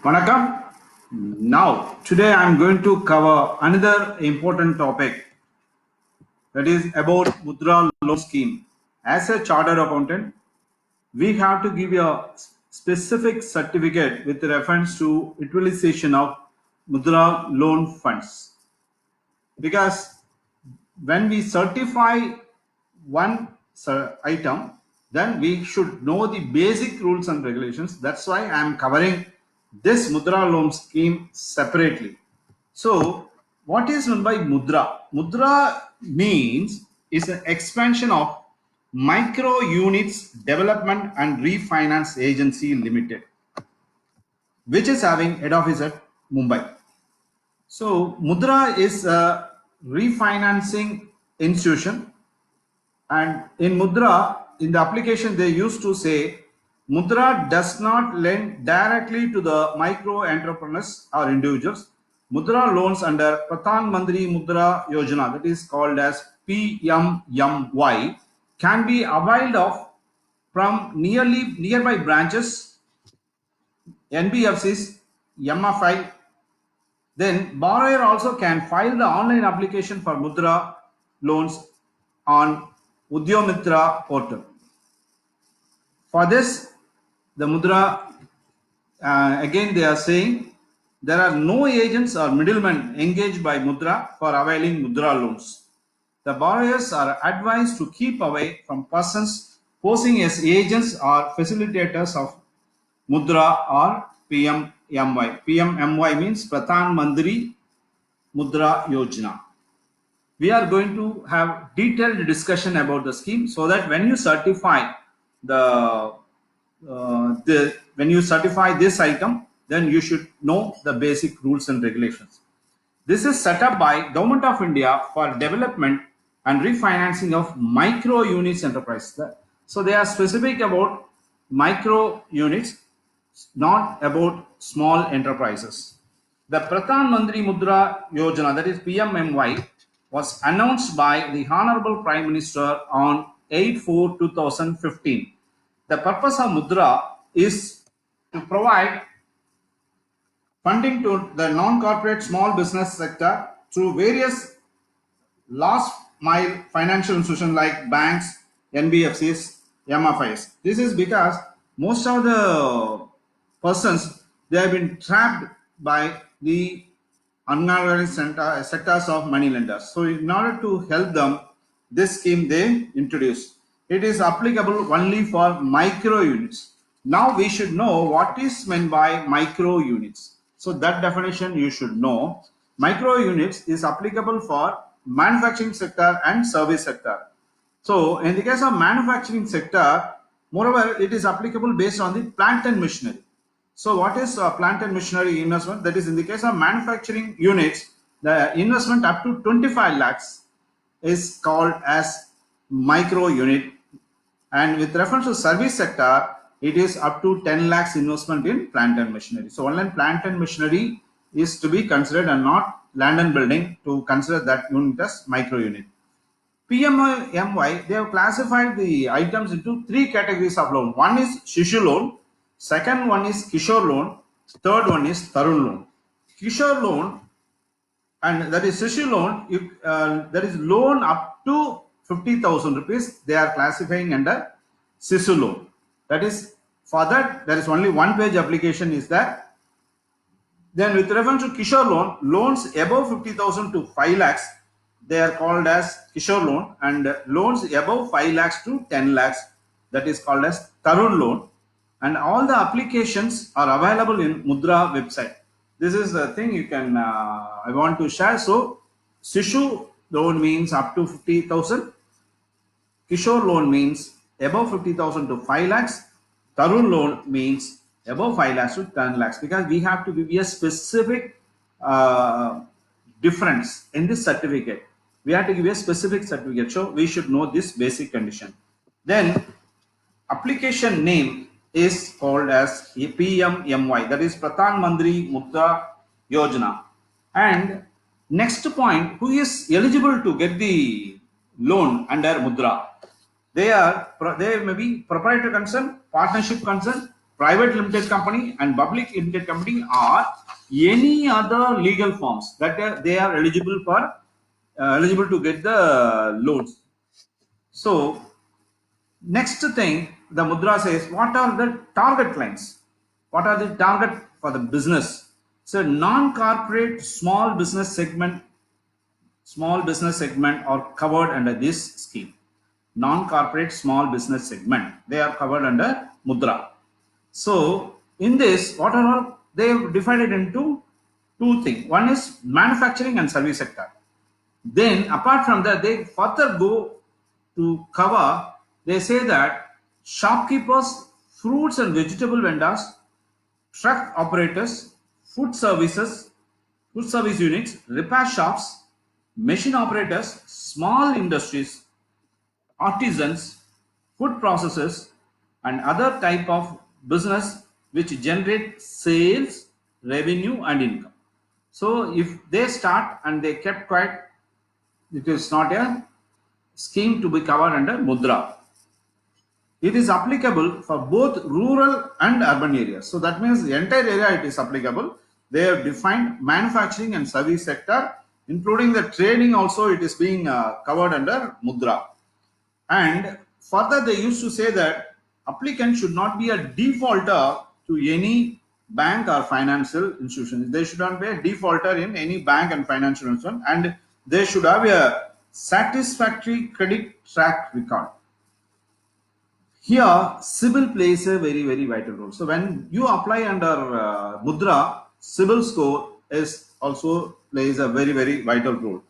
Vanakkam. Now, today I am going to cover another important topic, that is about Mudra loan scheme. As a chartered accountant, we have to give a specific certificate with reference to utilization of Mudra loan funds. Because when we certify one item, then we should know the basic rules and regulations. That's why I am covering this Mudra loan scheme separately. So, what is meant by Mudra? Mudra means is an expansion of Micro Units Development and Refinance Agency Limited, which is having head office at Mumbai. So, Mudra is a refinancing institution, and in Mudra, in the application, they used to say Mudra does not lend directly to the micro entrepreneurs or individuals. Mudra loans under Pradhan Mantri Mudra Yojana, that is called as PMMY, can be availed of from nearby branches, NBFCs, MFI. Then borrower also can file the online application for Mudra loans on Udyomitra portal. For this, the Mudra, again they are saying there are no agents or middlemen engaged by Mudra for availing Mudra loans. The borrowers are advised to keep away from persons posing as agents or facilitators of Mudra or PMMY. PMMY means Pradhan Mantri Mudra Yojana. We are going to have detailed discussion about the scheme, so that when you certify when you certify this item, then you should know the basic rules and regulations. This is set up by Government of India for development and refinancing of micro units enterprises. So they are specific about micro units, not about small enterprises. The Pradhan Mantri Mudra Yojana, that is PMMY, was announced by the Honorable Prime Minister on 8/4/2015. The purpose of Mudra is to provide funding to the non-corporate small business sector through various last mile financial institutions like banks, NBFCs, MFIs. This is because most of the persons, they have been trapped by the unorganized sectors of money lenders. So in order to help them, this scheme they introduced. It is applicable only for micro units. Now we should know what is meant by micro units. So that definition you should know. Micro units is applicable for manufacturing sector and service sector. So in the case of manufacturing sector, moreover, it is applicable based on the plant and machinery. So what is plant and machinery investment? That is, in the case of manufacturing units, the investment up to 25 lakhs is called as micro unit. And with reference to service sector, it is up to 10 lakhs investment in plant and machinery. So only plant and machinery is to be considered and not land and building to consider that unit as micro unit. PMMY, they have classified the items into three categories of loan. One is Shishu loan, second one is Kishore loan, third one is Tarun loan. Kishore loan, and that is Shishu loan, that is loan up to 50,000 rupees, they are classifying under Shishu loan. That is, for that, there is only one page application is there. Then with reference to Kishore loan, loans above 50,000 to 5 lakhs, they are called as Kishore loan, and loans above 5 lakhs to 10 lakhs, that is called as Tarun loan. And all the applications are available in Mudra website. This is the thing you can, I want to share. So, Shishu loan means up to 50,000. Kishore loan means above 50,000 to 5 lakhs. Tarun loan means above 5 lakhs to 10 lakhs, because we have to give a specific difference in this certificate. We have to give a specific certificate. So, we should know this basic condition. Then, application name is called as PMMY, that is Pradhan Mantri Mudra Yojana. And next point, who is eligible to get the loan under Mudra? They may be proprietor concern, partnership concern, private limited company and public limited company or any other legal forms that they are eligible for eligible to get the loans. So next thing, the Mudra says, what are the target clients? What are the target for the business? So non-corporate small business segment are covered under this scheme. Non-corporate small business segment, they are covered under Mudra. So in this, what are all? They have divided into two things. One is manufacturing and service sector. Then apart from that, they further go to cover, they say that shopkeepers, fruits and vegetable vendors, truck operators, food service units, repair shops, machine operators, small industries, artisans, food processors, and other type of business which generate sales, revenue and income. So if they start and they kept quiet, it is not a scheme to be covered under Mudra. It is applicable for both rural and urban areas. So that means the entire area it is applicable. They have defined manufacturing and service sector, including the trading also it is being covered under Mudra. And further they used to say that applicant should not be a defaulter to any bank or financial institution. They should not be a defaulter in any bank and financial institution, and they should have a satisfactory credit track record. Here, CIBIL plays a very, very vital role. So when you apply under Mudra, CIBIL score is also plays a very, very vital role.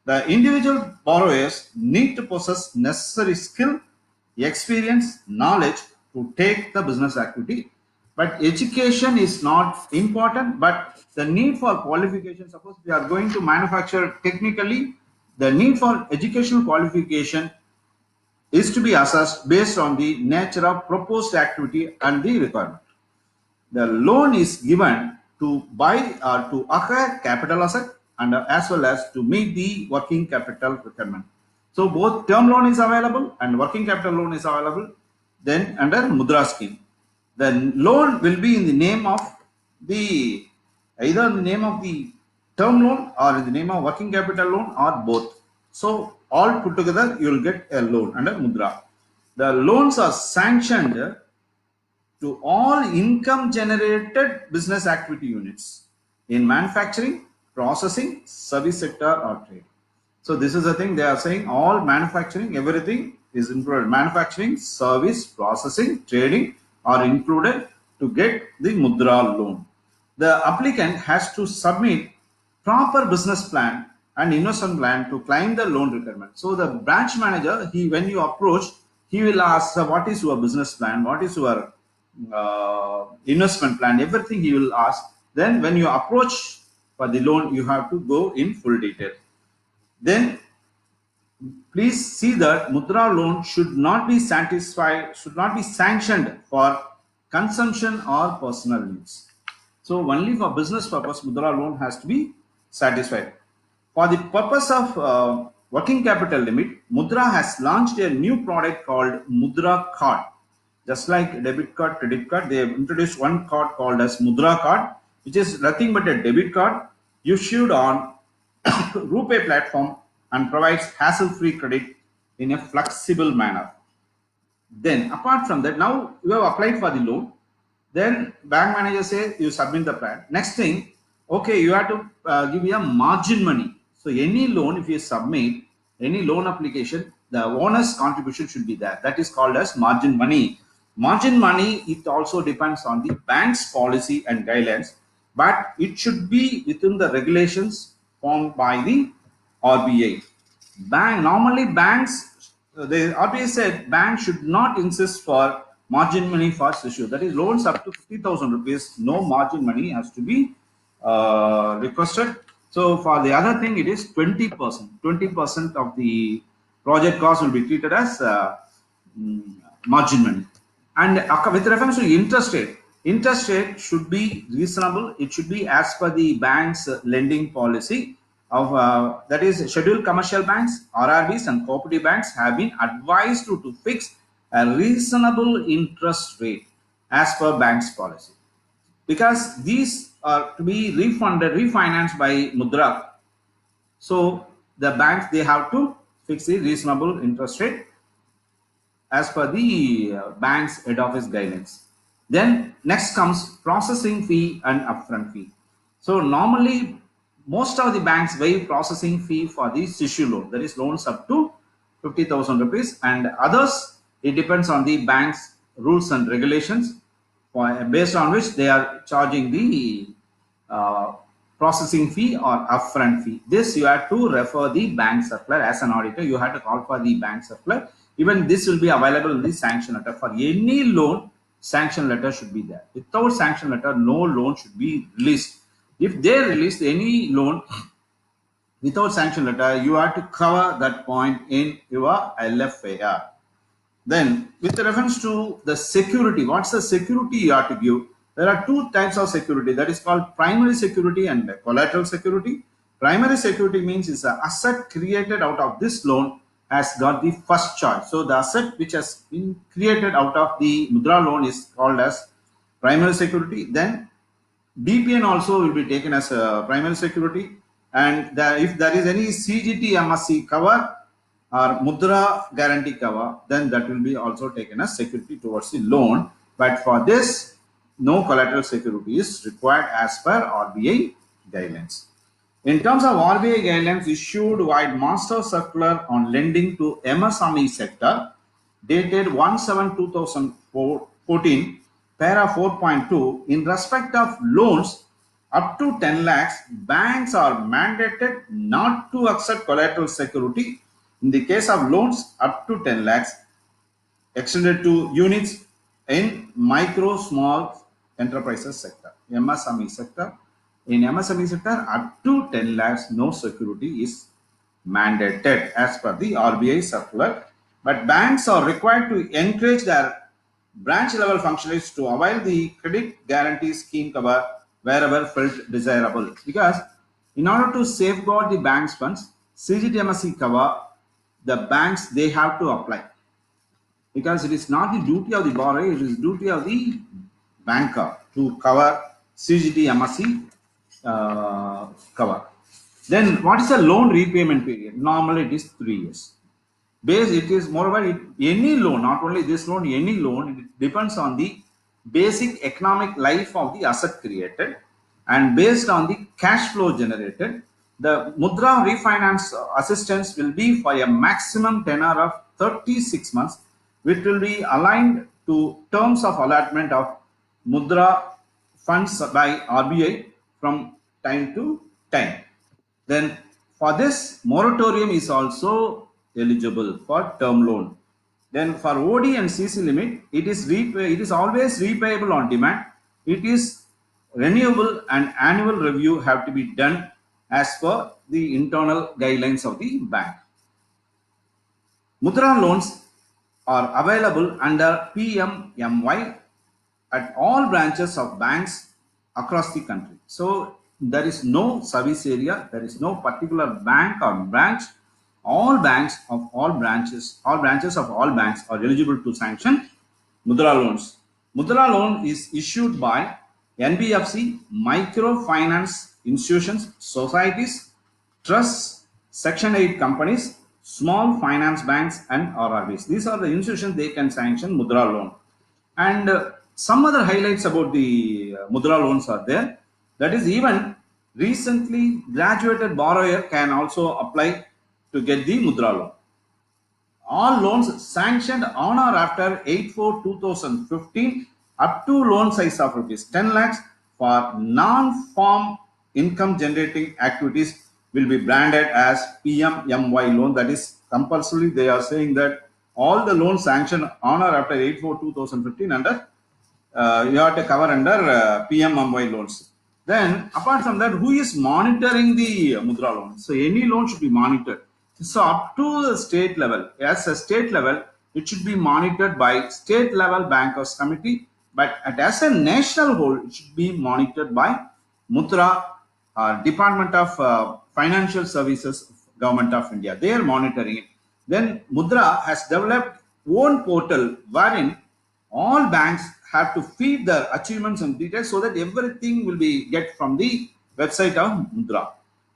The individual borrowers need to possess necessary skill, experience, knowledge to take the business activity. But education is not important, but the need for qualification, suppose we are going to manufacture technically, the need for educational qualification is to be assessed based on the nature of proposed activity and the requirement. The loan is given to buy or to acquire capital asset and as well as to meet the working capital requirement. So both term loan is available and working capital loan is available then under Mudra scheme. The loan will be in the name of the either in the name of the term loan or in the name of working capital loan or both. So all put together you will get a loan under Mudra. The loans are sanctioned to all income generated business activity units in manufacturing, processing, service sector or trade. So this is the thing they are saying, all manufacturing, everything is included. Manufacturing, service, processing, trading are included to get the Mudra loan. The applicant has to submit proper business plan and investment plan to claim the loan requirement. So the branch manager, when you approach, he will ask, what is your business plan? What is your investment plan? Everything he will ask. Then when you approach for the loan, you have to go in full detail. Then please see that Mudra loan should not be sanctioned for consumption or personal needs. So only for business purpose, Mudra loan has to be satisfied. For the purpose of working capital limit, Mudra has launched a new product called Mudra Card. Just like debit card, credit card, they have introduced one card called as Mudra Card, which is nothing but a debit card issued on RuPay platform and provides hassle-free credit in a flexible manner. Then apart from that, now you have applied for the loan. Then bank manager says you submit the plan. Next thing, okay, you have to give you a margin money. So any loan, if you submit any loan application, the owner's contribution should be there. That is called as margin money. Margin money, it also depends on the bank's policy and guidelines, but it should be within the regulations formed by the RBI. Normally banks, the RBI said banks should not insist for margin money first issue. That is loans up to 50,000 rupees. No margin money has to be requested. So for the other thing, it is 20%. 20% of the project cost will be treated as margin money. And with reference to interest rate should be reasonable. It should be as per the bank's lending policy of that is scheduled commercial banks, RRBs and cooperative banks have been advised to fix a reasonable interest rate as per bank's policy. Because these are to be refinanced by Mudra. So the banks, they have to fix a reasonable interest rate as per the bank's head office guidelines. Then next comes processing fee and upfront fee. So normally most of the banks waive processing fee for the CISU loan, that is loans up to 50,000 rupees, and others it depends on the bank's rules and regulations based on which they are charging the uh, processing fee or upfront fee. This you have to refer the bank circular. As an auditor, you have to call for the bank circular. Even this will be available in the sanction letter. For any loan, sanction letter should be there. Without sanction letter, no loan should be released. If they release any loan without sanction letter, you have to cover that point in your LFAR. Then, with reference to the security, what's the security you have to give? There are two types of security, that is called primary security and collateral security. Primary security means is an asset created out of this loan has got the first choice. So the asset which has been created out of the Mudra loan is called as primary security. Then DPN also will be taken as a primary security, and if there is any CGT MSC cover or Mudra guarantee cover, then that will be also taken as security towards the loan. But for this, no collateral security is required as per RBI guidelines. In terms of RBI guidelines issued by Master Circular on lending to MSME sector, dated 1/7/2014, para 4.2, in respect of loans up to 10 lakhs, banks are mandated not to accept collateral security in the case of loans up to 10 lakhs extended to units in micro small enterprises sector, MSME sector. In MSME sector up to 10 lakhs, no security is mandated as per the RBI circular. But banks are required to encourage their branch level functionaries to avail the credit guarantee scheme cover wherever felt desirable. Because in order to safeguard the bank's funds, CGTMSC cover, the banks, they have to apply. Because it is not the duty of the borrower, it is duty of the banker to cover CGTMSC cover. Then what is the loan repayment period? Normally it is 3 years. It is moreover, any loan, not only this loan, any loan, it depends on the basic economic life of the asset created, and based on the cash flow generated, the Mudra refinance assistance will be for a maximum tenure of 36 months, which will be aligned to terms of allotment of Mudra funds by RBI from time to time. Then for this, moratorium is also eligible for term loan. Then for OD and CC limit, it is always repayable on demand. It is renewable, and annual review have to be done as per the internal guidelines of the bank. Mudra loans are available under PMMY at all branches of banks across the country. So there is no service area, there is no particular bank or branch. All banks of all branches of all banks are eligible to sanction Mudra loans. Mudra loan is issued by NBFC, microfinance institutions, societies, trusts, Section 8 companies, small finance banks, and RRBs. These are the institutions they can sanction Mudra loan. And some other highlights about the Mudra loans are there. That is, even recently graduated borrower can also apply to get the Mudra loan. All loans sanctioned on or after 8/4/2015 up to loan size of rupees 10 lakhs for non-farm income generating activities will be branded as PMMY loan. That is compulsory. They are saying that all the loans sanctioned on or after 8/4/2015 under you have to cover under PMMY loans. Then apart from that, who is monitoring the Mudra loan? So any loan should be monitored. So up to the state level, as a state level, it should be monitored by state level bankers committee. But as a national whole, it should be monitored by Mudra, Department of Financial Services, Government of India. They are monitoring it. Then Mudra has developed own portal wherein all banks have to feed their achievements and details so that everything will be get from the website of Mudra.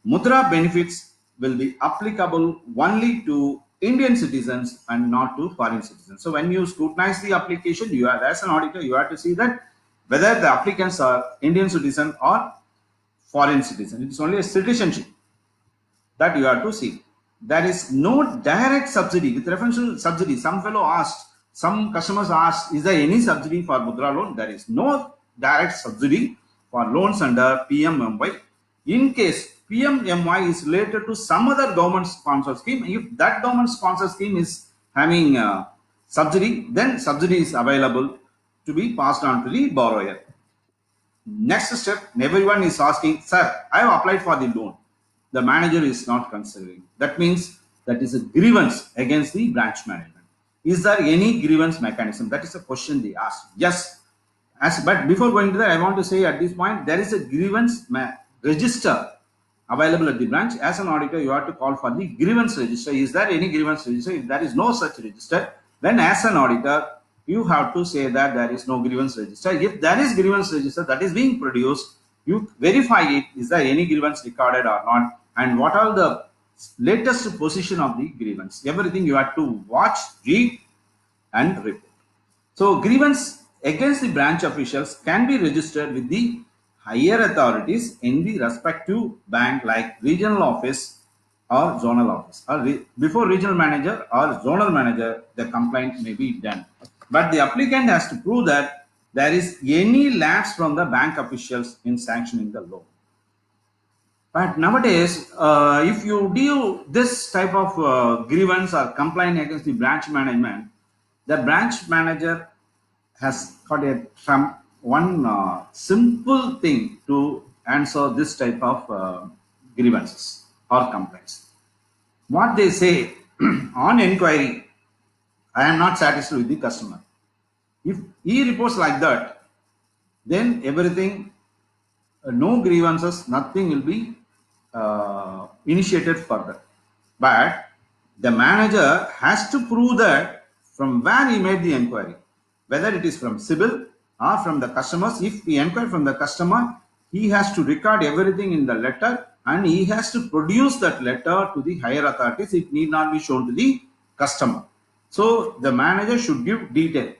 Mudra benefits will be applicable only to Indian citizens and not to foreign citizens. So when you scrutinize the application, you are as an auditor, you have to see that whether the applicants are Indian citizen or foreign citizen. It is only a citizenship that you have to see. There is no direct subsidy. With reference to subsidy, some fellow asked, some customers asked, is there any subsidy for Mudra loan? There is no direct subsidy for loans under PMMY. In case PMMY is related to some other government sponsored scheme, if that government sponsored scheme is having subsidy, then subsidy is available to be passed on to the borrower. Next step, everyone is asking, sir, I have applied for the loan. The manager is not considering. That means that is a grievance against the branch management. Is there any grievance mechanism? That is a question they ask. Yes. But before going to that, I want to say at this point, there is a grievance register available at the branch. As an auditor, you have to call for the grievance register. Is there any grievance register? If there is no such register, then as an auditor, you have to say that there is no grievance register. If there is grievance register that is being produced, you verify it. Is there any grievance recorded or not? And what are the latest position of the grievance? Everything you have to watch, read, and report. So grievance against the branch officials can be registered with the higher authorities in the respective bank, like regional office or zonal office. Or before regional manager or zonal manager, the complaint may be done. But the applicant has to prove that there is any lapse from the bank officials in sanctioning the loan. But nowadays, if you do this type of grievance or complaint against the branch management, the branch manager has got one simple thing to answer this type of grievances or complaints. What they say on inquiry, I am not satisfied with the customer. If he reports like that, then everything, no grievances, nothing will be initiated further. But the manager has to prove that from where he made the inquiry, whether it is from CIBIL or from the customers. If he inquired from the customer, he has to record everything in the letter and he has to produce that letter to the higher authorities. It need not be shown to the customer. So the manager should give detail,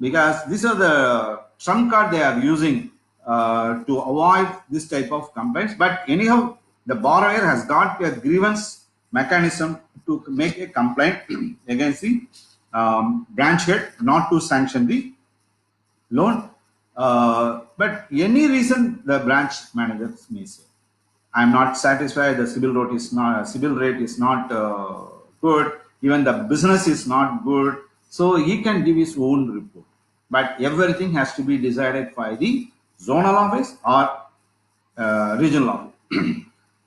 because these are the trump card they are using to avoid this type of complaints. But anyhow, the borrower has got a grievance mechanism to make a complaint against the branch head not to sanction the loan. But any reason the branch manager may say, I am not satisfied, the CIBIL rate is not good, even the business is not good. So he can give his own report. But everything has to be decided by the zonal office or regional office.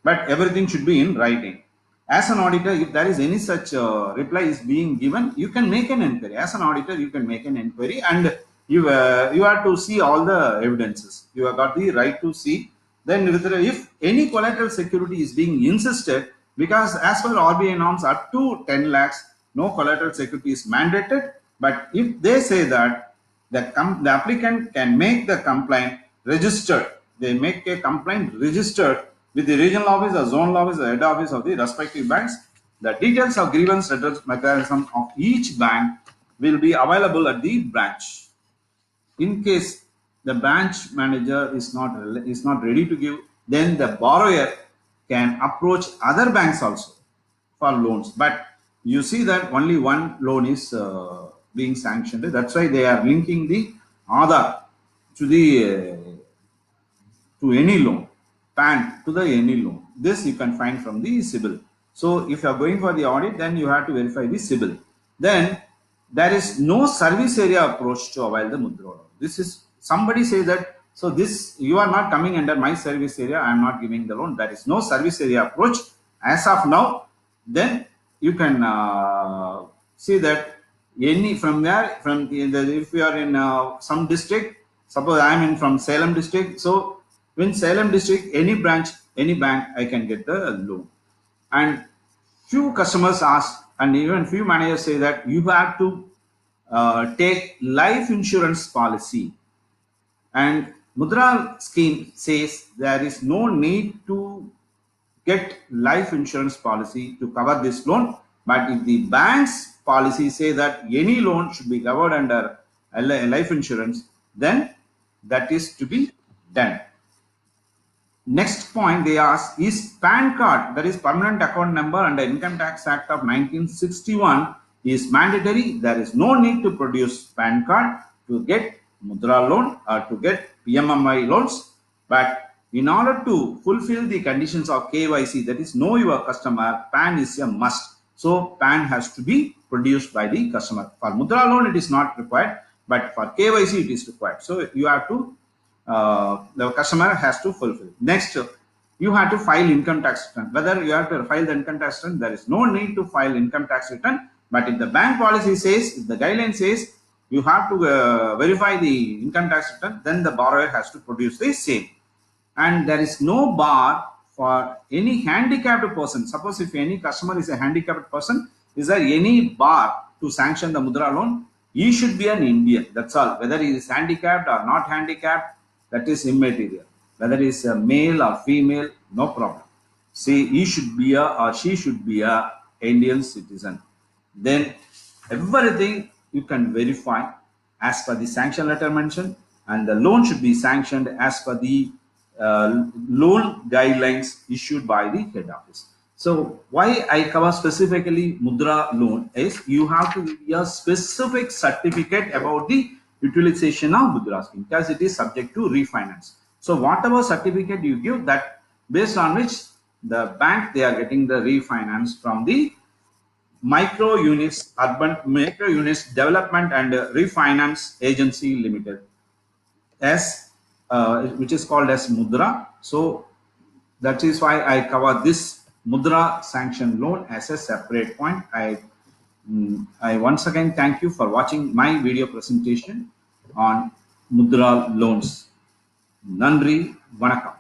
But everything should be in writing. As an auditor, if there is any such reply is being given, you can make an inquiry. As an auditor, you can make an inquiry and you have to see all the evidences. You have got the right to see. Then if any collateral security is being insisted, because as per RBI norms up to 10 lakhs, no collateral security is mandated. But if they say that the applicant can make the complaint registered, they make a complaint registered with the regional office or zonal office or head office of the respective banks. The details of grievance redress mechanism of each bank will be available at the branch. In case the branch manager is not ready to give, then the borrower can approach other banks also for loans. But you see that only one loan is being sanctioned. That's why they are linking the Aadhaar to the to any loan, PAN to the any loan. This you can find from the CIBIL. So if you are going for the audit, then you have to verify the CIBIL. Then there is no service area approach to avail the Mudra loan. This is, somebody say that, so this, you are not coming under my service area, I am not giving the loan. There is no service area approach as of now. Then you can see that any from there, from if you are in some district, suppose I am in from Salem district, so in Salem district, any branch, any bank, I can get the loan. And few customers ask, and even few managers say that you have to take life insurance policy. And Mudra scheme says there is no need to get life insurance policy to cover this loan. But if the bank's policy say that any loan should be covered under a life insurance, then that is to be done. Next point they ask, is PAN card, that is permanent account number under Income Tax Act of 1961, is mandatory? There is no need to produce PAN card to get Mudra loan or to get PMMI loans. But in order to fulfill the conditions of KYC, that is know your customer, PAN is a must. So PAN has to be produced by the customer. For Mudra loan it is not required, but for KYC it is required. So you have to the customer has to fulfill. Next, you have to file income tax return. Whether you have to file the income tax return, there is no need to file income tax return. But if the bank policy says, if the guideline says you have to verify the income tax return, then the borrower has to produce the same. And there is no bar for any handicapped person. Suppose if any customer is a handicapped person, is there any bar to sanction the Mudra loan? He should be an Indian. That's all. Whether he is handicapped or not handicapped, that is immaterial. Whether he is a male or female, no problem. See, he should be or she should be a Indian citizen. Then everything you can verify as per the sanction letter mentioned, and the loan should be sanctioned as per the loan guidelines issued by the head office. So why I cover specifically Mudra loan is you have to give a specific certificate about the utilization of Mudra scheme because it is subject to refinance. So whatever certificate you give, that based on which the bank they are getting the refinance from the Micro Units Urban Micro Units Development and Refinance Agency Limited, as which is called as Mudra. So that is why I cover this Mudra sanction loan as a separate point. I once again thank you for watching my video presentation on Mudra loans. Nandri, Vanakkam.